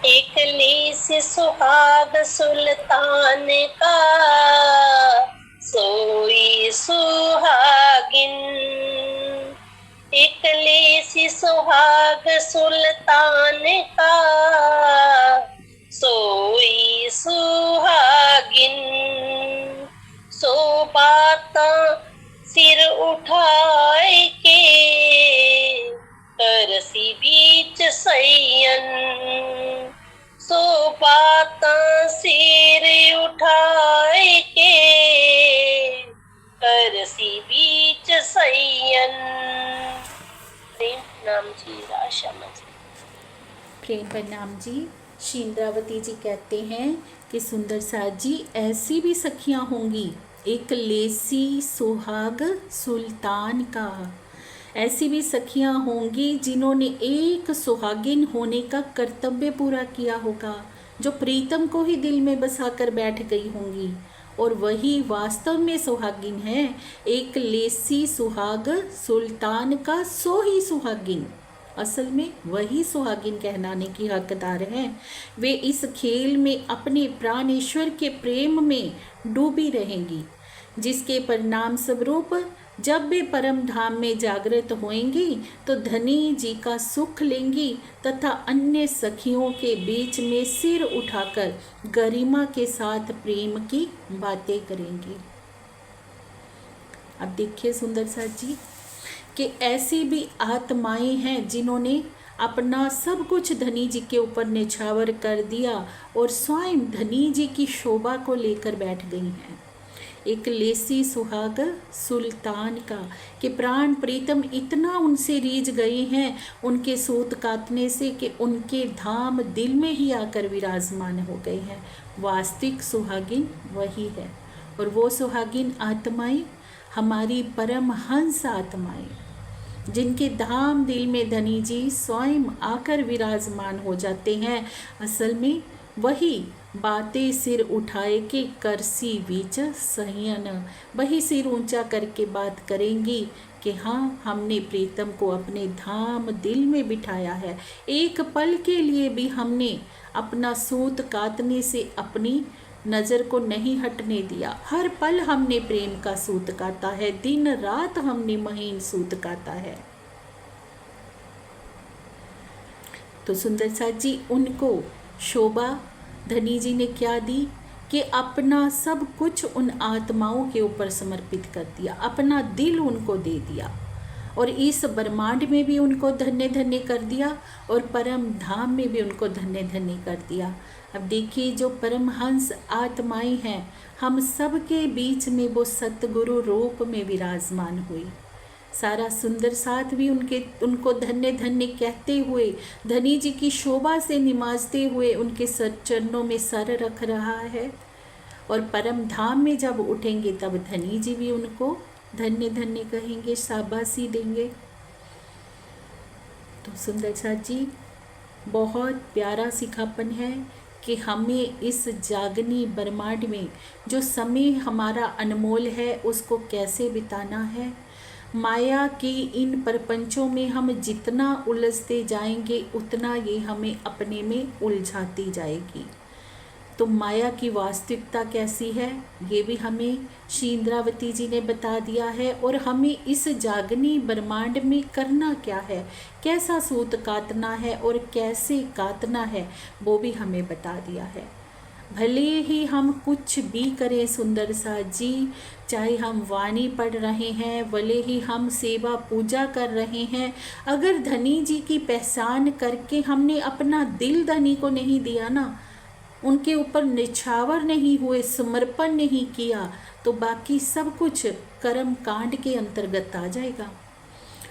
एक लेस सुहाग सुल्तान का, सोई सुहागिन। एक लेस सुहाग सुल्तान का, सोई सुहागिन। सो बाता सिर उठाए के, करसी बीच सैयन। सो बाता सिर उठाए के, करसी बीच सैयन। प्रेम नाम जी, राशामा जी। प्रेम प्रणाम जी। श्री इंद्रावती जी कहते हैं कि सुंदर साथ जी ऐसी भी सखियां होंगी, एक लेसी सुहाग सुल्तान का, ऐसी भी सखियां होंगी जिन्होंने एक सुहागिन होने का कर्तव्य पूरा किया होगा, जो प्रीतम को ही दिल में बसाकर बैठ गई होंगी, और वही वास्तव में सुहागिन है। एक लेसी सुहाग सुल्तान का, सो ही सुहागिन, असल में वही सुहागिन कहलाने की हकदार हैं। वे इस खेल में अपने प्राणेश्वर के प्रेम में डूबी रहेंगी, जिसके परिणाम स्वरूप जब वे परम धाम में जागृत होंगी तो धनी जी का सुख लेंगी तथा अन्य सखियों के बीच में सिर उठाकर गरिमा के साथ प्रेम की बातें करेंगी। अब देखिए सुंदर साथ जी कि ऐसी भी आत्माएं हैं जिन्होंने अपना सब कुछ धनी जी के ऊपर निछावर कर दिया और स्वयं धनी जी की शोभा को लेकर बैठ गई हैं। एक लेसी सुहाग सुल्तान का कि प्राण प्रीतम इतना उनसे रीझ गए हैं उनके सूत काटने से कि उनके धाम दिल में ही आकर विराजमान हो गए हैं। वास्तविक सुहागिन वही है, और वो सुहागिन आत्माएं हमारी परमहंस आत्माएं, जिनके धाम दिल में धनी जी स्वयं आकर विराजमान हो जाते हैं। असल में वही बातें सिर उठाए के करसी बीच सहियन, वही सिर ऊंचा करके बात करेंगी कि हाँ, हमने प्रीतम को अपने धाम दिल में बिठाया है। एक पल के लिए भी हमने अपना सूत काटने से अपनी नज़र को नहीं हटने दिया। हर पल हमने प्रेम का सूत काटा है, दिन रात हमने महीन सूत काटा है। तो सुंदर साथ जी उनको शोभा धनी जी ने क्या दी कि अपना सब कुछ उन आत्माओं के ऊपर समर्पित कर दिया, अपना दिल उनको दे दिया, और इस ब्रह्मांड में भी उनको धन्य धन्य कर दिया और परम धाम में भी उनको धन्य धन्य कर दिया। अब देखिए जो परमहंस आत्माएं हैं, हम सब के बीच में वो सतगुरु रूप में विराजमान हुई। सारा सुंदर साथ भी उनको धन्य धन्य कहते हुए, धनी जी की शोभा से निमाजते हुए उनके चरणों में सर रख रहा है। और परम धाम में जब उठेंगे तब धनी जी भी उनको धन्य धन्य कहेंगे, शाबाशी देंगे। तो सुंदर साथ जी बहुत प्यारा सिखापन है कि हमें इस जागनी ब्रह्मांड में जो समय हमारा अनमोल है उसको कैसे बिताना है। माया की इन प्रपंचों में हम जितना उलझते जाएंगे उतना ये हमें अपने में उलझाती जाएगी। तो माया की वास्तविकता कैसी है ये भी हमें श्री इंद्रावती जी ने बता दिया है, और हमें इस जागनी ब्रह्मांड में करना क्या है, कैसा सूत काटना है और कैसे काटना है वो भी हमें बता दिया है। भले ही हम कुछ भी करें सुंदर सा जी, चाहे हम वाणी पढ़ रहे हैं, भले ही हम सेवा पूजा कर रहे हैं, अगर धनी जी की पहचान करके हमने अपना दिल धनी को नहीं दिया ना, उनके ऊपर निछावर नहीं हुए, समर्पण नहीं किया, तो बाकी सब कुछ कर्म कांड के अंतर्गत आ जाएगा।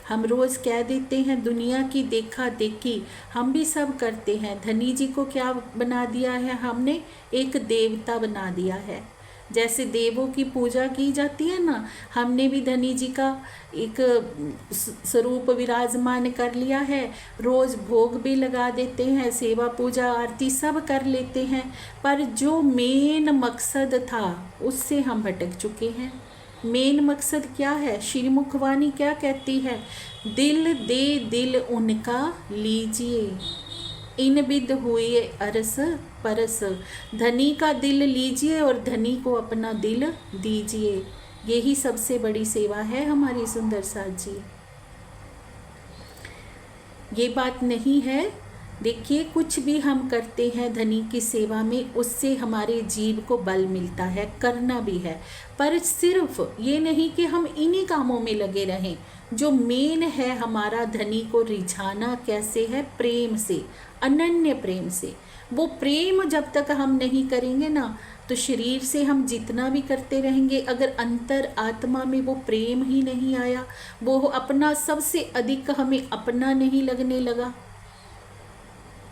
हम रोज़ कह देते हैं दुनिया की देखा देखी, हम भी सब करते हैं। धनी जी को क्या बना दिया है हमने, एक देवता बना दिया है। जैसे देवों की पूजा की जाती है ना, हमने भी धनी जी का एक स्वरूप विराजमान कर लिया है। रोज़ भोग भी लगा देते हैं, सेवा पूजा आरती सब कर लेते हैं, पर जो मेन मकसद था उससे हम भटक चुके हैं। मेन मकसद क्या है, श्रीमुखवाणी क्या कहती है, दिल दे दिल उनका लीजिए, इन विद हुए अरस परस। धनी का दिल लीजिए और धनी को अपना दिल दीजिए, यही सबसे बड़ी सेवा है हमारी सुंदर साथ जी। ये बात नहीं है, देखिए कुछ भी हम करते हैं धनी की सेवा में, उससे हमारे जीव को बल मिलता है, करना भी है, पर सिर्फ ये नहीं कि हम इन्हीं कामों में लगे रहें। जो मेन है हमारा धनी को रिझाना कैसे है, प्रेम से, अनन्य प्रेम से। वो प्रेम जब तक हम नहीं करेंगे ना, तो शरीर से हम जितना भी करते रहेंगे, अगर अंतर आत्मा में वो प्रेम ही नहीं आया, वो अपना सबसे अधिक हमें अपना नहीं लगने लगा,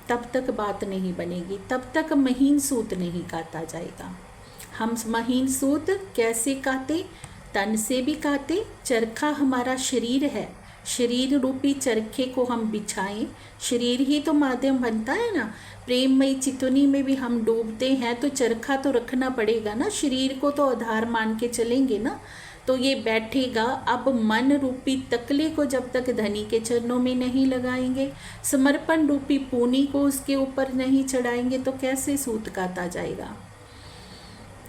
तब तक बात नहीं बनेगी, तब तक महीन सूत नहीं काटा जाएगा। हम महीन सूत कैसे काटे, तन से भी काटे। चरखा हमारा शरीर है, शरीर रूपी चरखे को हम बिछाएं, शरीर ही तो माध्यम बनता है ना। प्रेममयी चितुनी में भी हम डूबते हैं तो चरखा तो रखना पड़ेगा ना, शरीर को तो आधार मान के चलेंगे ना, तो ये बैठेगा। अब मन रूपी तकले को जब तक धनी के चरणों में नहीं लगाएंगे, समर्पण रूपी पूनी को उसके ऊपर नहीं चढ़ाएंगे, तो कैसे सूत काटा जाएगा।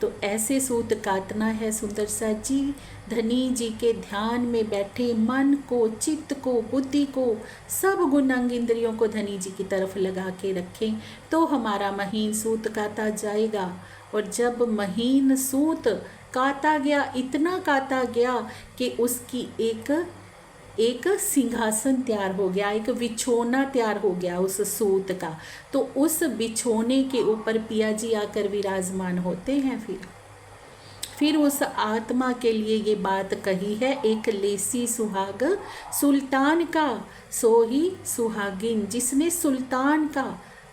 तो ऐसे सूत काटना है सुंदर सा जी। धनी जी के ध्यान में बैठे मन को, चित्त को, बुद्धि को, सब गुण अंग इंद्रियों को धनी जी की तरफ लगा के रखें, तो हमारा महीन सूत काटा जाएगा। और जब महीन सूत काटा गया, इतना काटा गया कि उसकी एक सिंहासन तैयार हो गया, एक बिछोना तैयार हो गया उस सूत का, तो उस बिछोने के ऊपर पिया जी आकर विराजमान होते हैं। फिर उस आत्मा के लिए ये बात कही है, एक लेसी सुहाग सुल्तान का सो ही सुहागिन। जिसने सुल्तान का,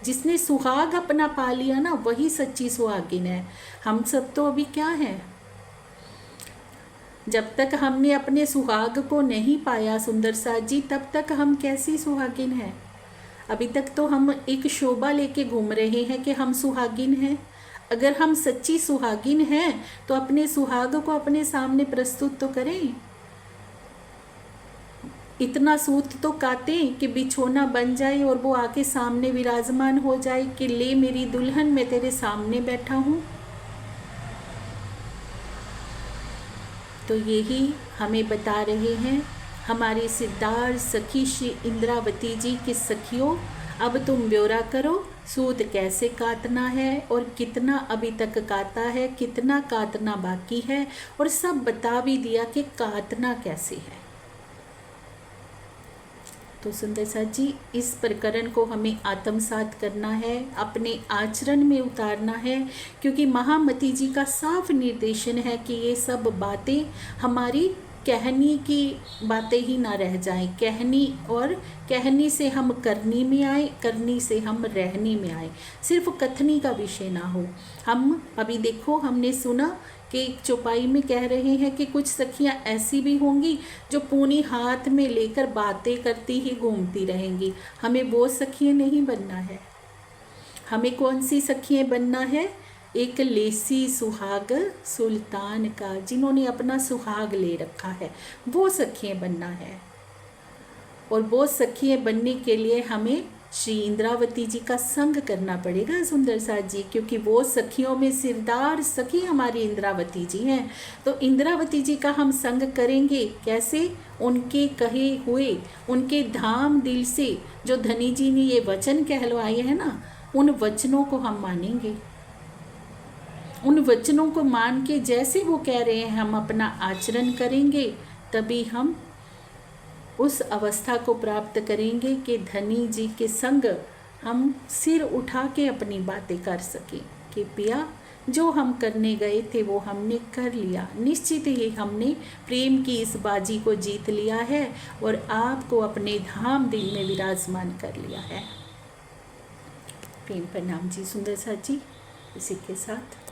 जिसने सुहाग अपना पा लिया ना, वही सच्ची सुहागिन है। हम सब तो अभी क्या हैं, जब तक हमने अपने सुहाग को नहीं पाया सुंदर सा जी, तब तक हम कैसी सुहागिन हैं। अभी तक तो हम एक शोभा लेके घूम रहे हैं कि हम सुहागिन हैं। अगर हम सच्ची सुहागिन हैं तो अपने सुहाग को अपने सामने प्रस्तुत तो करें, इतना सूत तो काटें कि बिछोना बन जाए और वो आके सामने विराजमान हो जाए कि ले मेरी दुल्हन, मैं तेरे सामने बैठा हूँ। तो यही हमें बता रहे हैं हमारी सिद्धार्थ सखी श्री इंद्रावती जी के सखियों, अब तुम ब्यौरा करो सूत कैसे काटना है और कितना अभी तक काटा है, कितना काटना बाकी है, और सब बता भी दिया कि काटना कैसे है। तो सुंदर सा जी, इस प्रकरण को हमें आत्मसात करना है, अपने आचरण में उतारना है, क्योंकि महामती जी का साफ निर्देशन है कि ये सब बातें हमारी कहनी की बातें ही ना रह जाएं, कहनी और कहनी से हम करनी में आए, करनी से हम रहनी में आए, सिर्फ कथनी का विषय ना हो। हम अभी देखो हमने सुना कि एक चौपाई में कह रहे हैं कि कुछ सखियां ऐसी भी होंगी जो पूनी हाथ में लेकर बातें करती ही घूमती रहेंगी। हमें वो सखियां नहीं बनना है। हमें कौन सी सखियां बनना है? एक लेसी सुहाग सुल्तान का, जिन्होंने अपना सुहाग ले रखा है, वो सखियां बनना है। और वो सखियां बनने के लिए हमें श्री इंद्रावती जी का संग करना पड़ेगा सुंदर साथ जी, क्योंकि वो सखियों में सिरदार सखी हमारी इंद्रावती जी हैं। तो इंद्रावती जी का हम संग करेंगे कैसे? उनके कहे हुए, उनके धाम दिल से जो धनी जी ने ये वचन कहलवाए हैं ना, उन वचनों को हम मानेंगे। उन वचनों को मान के जैसे वो कह रहे हैं हम अपना आचरण करेंगे, तभी हम उस अवस्था को प्राप्त करेंगे कि धनी जी के संग हम सिर उठा के अपनी बातें कर सकें कि पिया जो हम करने गए थे वो हमने कर लिया, निश्चित ही हमने प्रेम की इस बाजी को जीत लिया है और आपको अपने धाम दिल में विराजमान कर लिया है। प्रेम प्रणाम जी सुंदर साथ जी। इसी के साथ